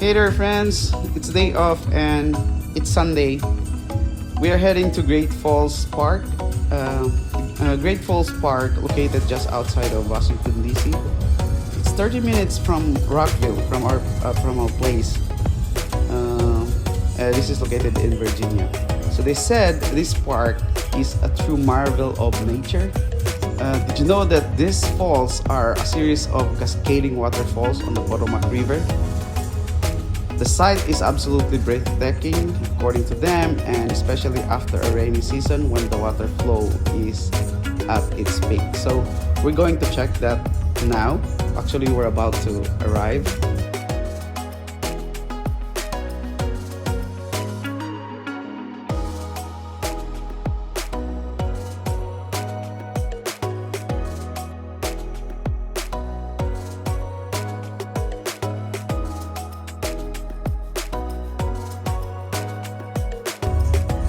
Hey there, friends. It's day off and it's Sunday. We are heading to Great Falls Park. Great Falls Park, located just outside of Washington, D.C. It's 30 minutes from Rockville, from our place. This is located in Virginia. So they said this park is a true marvel of nature. Did you know that these falls are a series of cascading waterfalls on the Potomac River? The site is absolutely breathtaking, according to them, and especially after a rainy season when the water flow is at its peak. So we're going to check that now. Actually, we're about to arrive.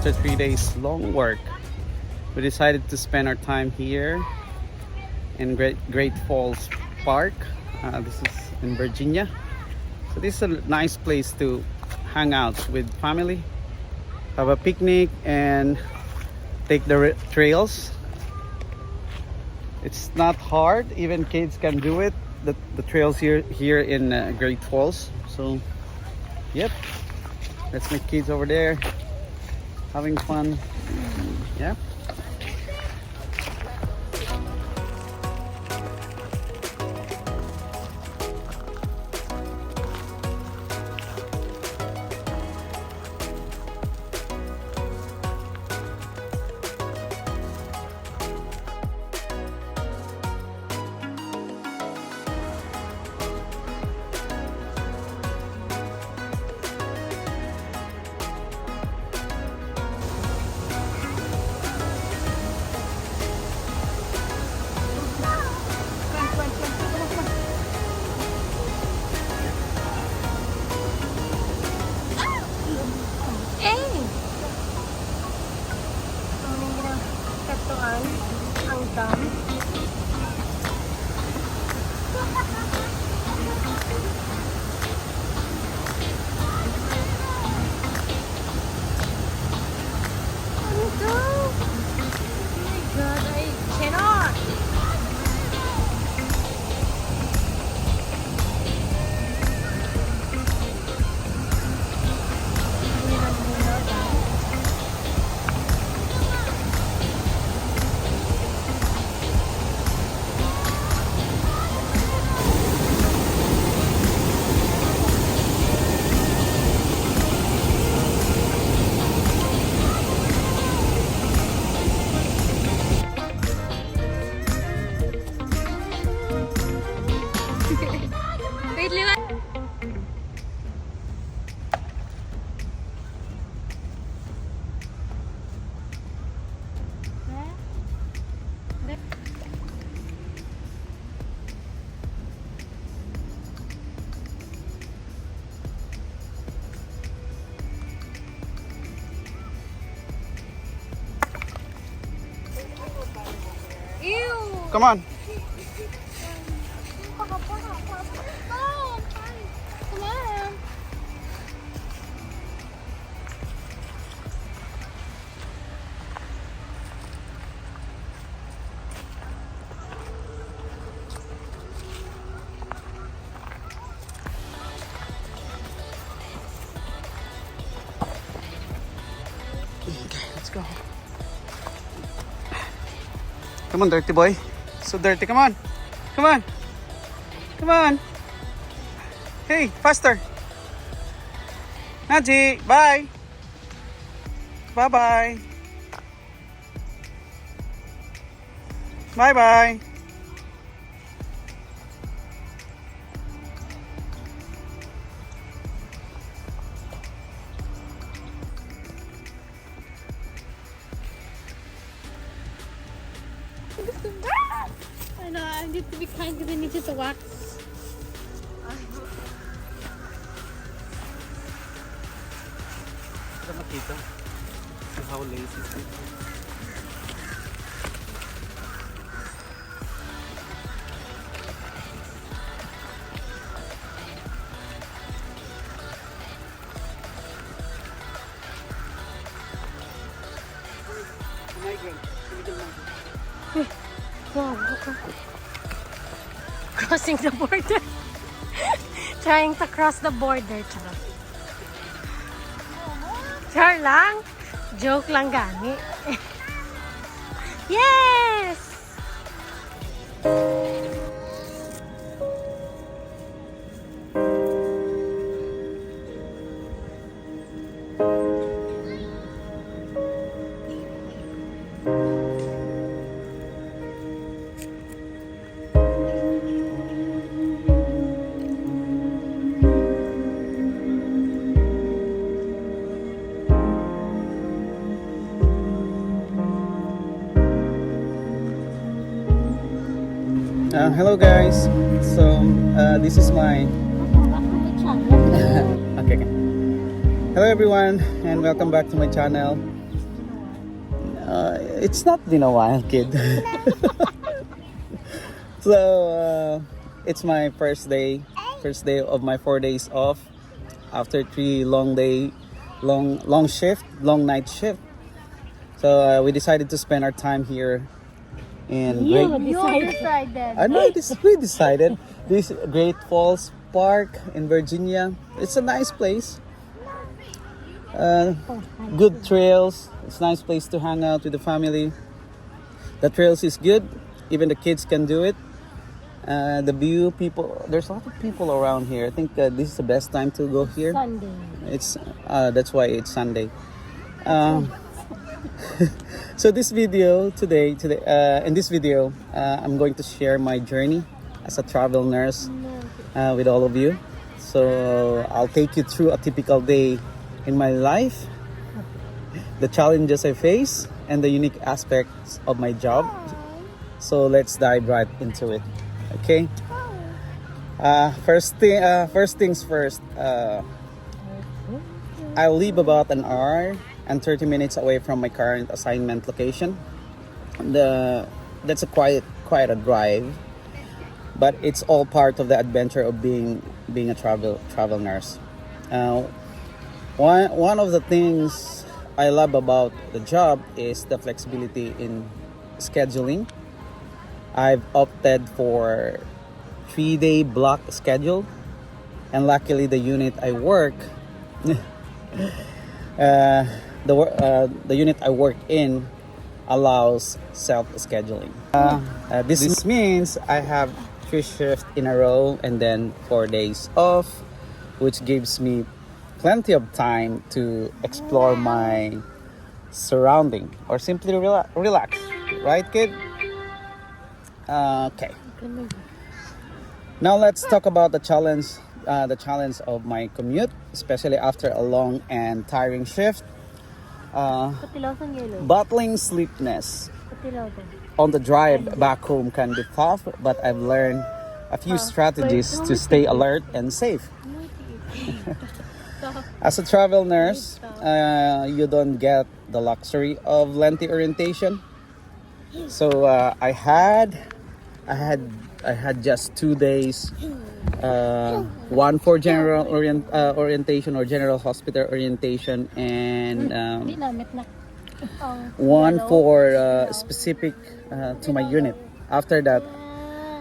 After 3 days long work, we decided to spend our time here in Great Falls Park. This is in Virginia. So this is a nice place to hang out with family, have a picnic, and take the trails. It's not hard, even kids can do it. The trails here in Great Falls. So, yep, that's my kids over there, having fun. Yeah. Ew. Come on. Come on. Okay, let's go. Come on, dirty boy. So dirty. Come on. Come on. Come on. Hey, faster. Naji, bye. Bye-bye. Bye-bye. I know, I need to be kind because I need you to wax. Makita how lazy it. Wow, okay. Crossing the border. Trying to cross the border. Charot. Char lang. Joke lang gani. Yes! Hello guys, so this is my okay. Hello everyone and welcome back to my channel. It's not been a while, kid. So it's my first day of my 4 days off after 3 long night shift. So we decided to spend our time here in You decided. I know we decided this Great Falls Park in Virginia. It's a nice place. Good trails. It's a nice place to hang out with the family. The trails is good. Even the kids can do it. The view, there's a lot of people around here. I think this is the best time to go here. Sunday. It's that's why it's Sunday. So this video today in this video I'm going to share my journey as a travel nurse with all of you. So I'll take you through a typical day in my life, the challenges I face, and the unique aspects of my job. So let's dive right into it. Okay. First things first. I live about an hour and 30 minutes away from my current assignment location. That's quite a drive, but it's all part of the adventure of being a travel nurse. One of the things I love about the job is the flexibility in scheduling. I've opted for 3-day block schedule, and luckily the unit I work the unit I work in allows self-scheduling. This means I have 3 shifts in a row and then 4 days off, which gives me plenty of time to explore my surrounding or simply relax. Right, kid? Okay. Now let's talk about the challenge of my commute, especially after a long and tiring shift. Battling sleepiness on the drive back home can be tough, but I've learned a few strategies to stay alert and safe. As a travel nurse, you don't get the luxury of lengthy orientation. So I had just 2 days. One for general orientation or general hospital orientation, and one for specific to my unit. After that,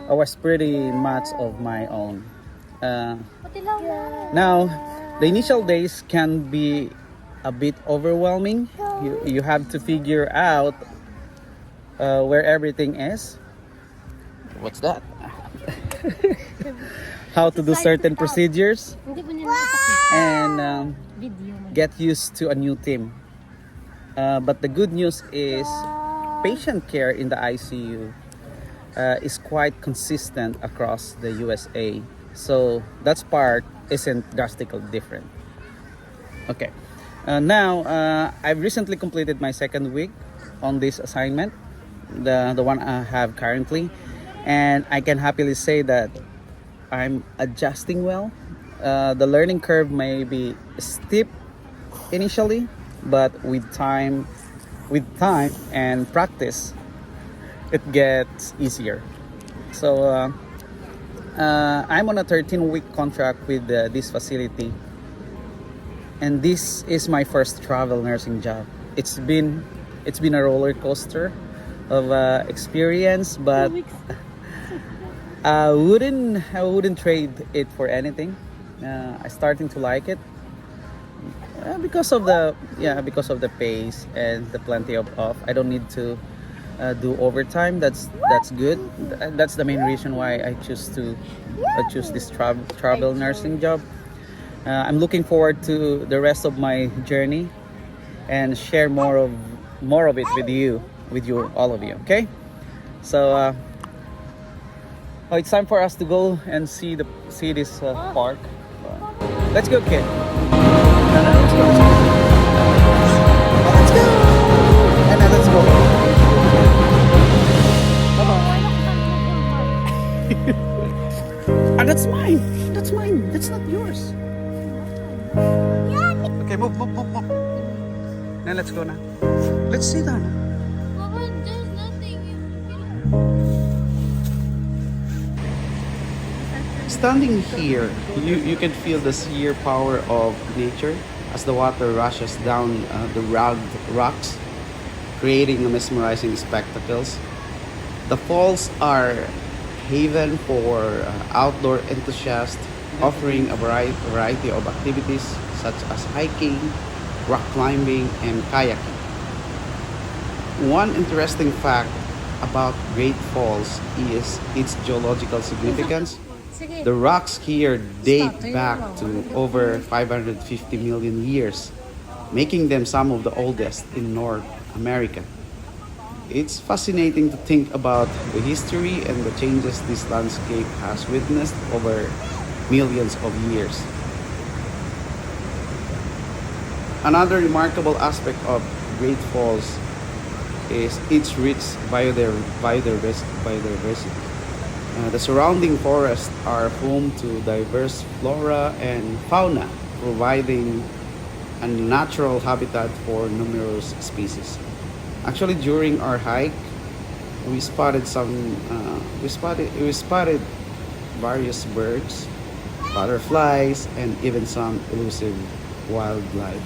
I was pretty much of my own. Now, the initial days can be a bit overwhelming. You have to figure out where everything is. What's that? How to do certain procedures and get used to a new team. But the good news is patient care in the ICU is quite consistent across the USA. So that part isn't drastically different. Okay. Now, I've recently completed my 2nd week on this assignment, the one I have currently. And I can happily say that I'm adjusting well. The learning curve may be steep initially, but with time and practice, it gets easier. So I'm on a 13-week contract with this facility, and this is my first travel nursing job. It's been it's been a roller coaster of experience, but I wouldn't trade it for anything. I starting to like it because of the pace and the plenty of off. I don't need to do overtime. That's good. That's the main reason why I choose this travel nursing job. I'm looking forward to the rest of my journey and share more of it with you all of you. Okay, so it's time for us to go and see this park. Let's go, kid. Let's go. Let's go. And then let's go. And that's mine. That's mine. That's not yours. Okay, move. Now let's go now. Let's sit down. Papa, there's nothing. Standing here, you can feel the sheer power of nature as the water rushes down the rugged rocks, creating a mesmerizing spectacles. The falls are haven for outdoor enthusiasts, offering a variety of activities such as hiking, rock climbing, and kayaking. One interesting fact about Great Falls is its geological significance. Sige. The rocks here date back to over 550 million years, making them some of the oldest in North America. It's fascinating to think about the history and the changes this landscape has witnessed over millions of years. Another remarkable aspect of Great Falls is its rich biodiversity. The surrounding forests are home to diverse flora and fauna, providing a natural habitat for numerous species. Actually, during our hike, we spotted various birds, butterflies, and even some elusive wildlife.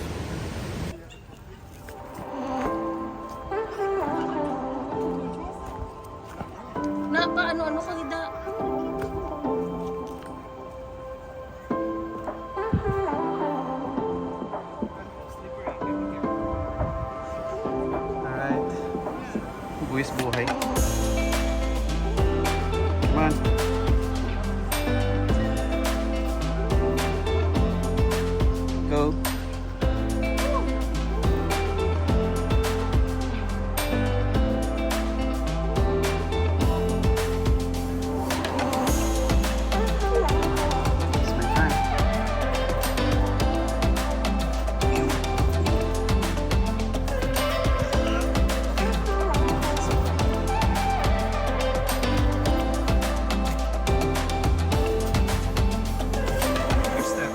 Na paano ka gida? Alright. Buwis buhay. Come on. Go. It's my time. Good step.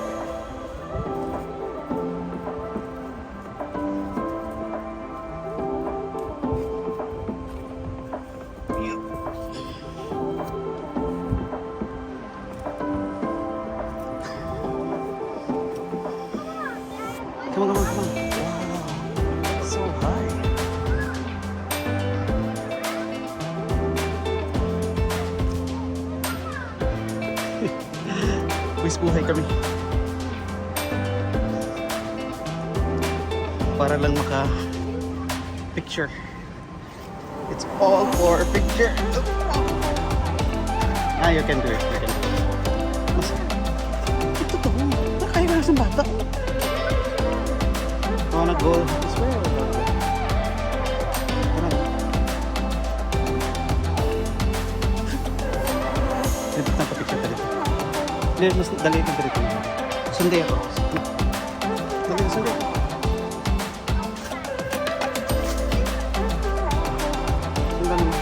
Come on. Wow, so high. Buwis buhay kami. Para lang maka-picture. It's all for a picture. You can do it. You can do it. Ito to. Nakaya na sa bata. Wanna go this way or that way? Tara. Dito na pa-picture tayo. Hindi, mas dali ito dito. Sunday ako. Dali, sunday ako. Sundan mo.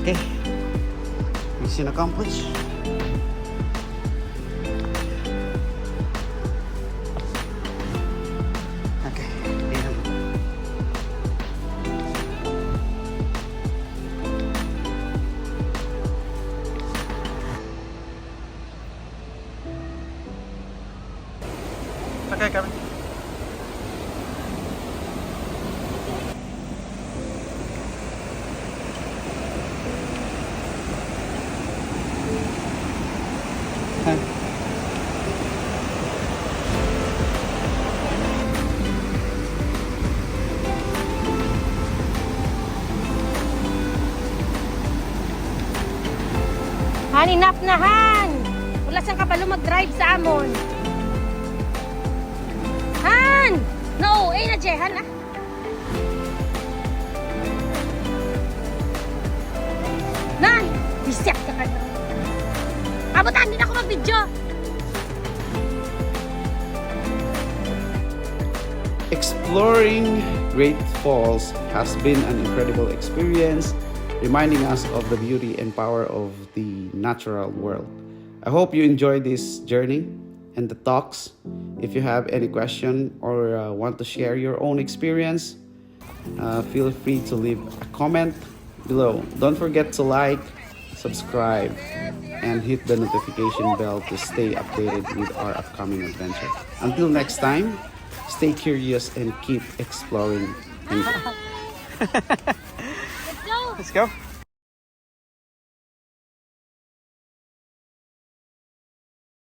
Okay. Mission accomplished. Okay. Ayan. Okay, kami. Han, enough na Han! Wala siyang kabalo mag-drive sa amon. Han! No, na Jehan ah. Nan! Bisyak ka ka. Abutan din ako mag-video. Exploring Great Falls has been an incredible experience, reminding us of the beauty and power of the natural world. I hope you enjoyed this journey and the talks. If you have any question or want to share your own experience, feel free to leave a comment below. Don't forget to like, subscribe, and hit the notification bell to stay updated with our upcoming adventure. Until next time, stay curious and keep exploring. Let's go! Let's go.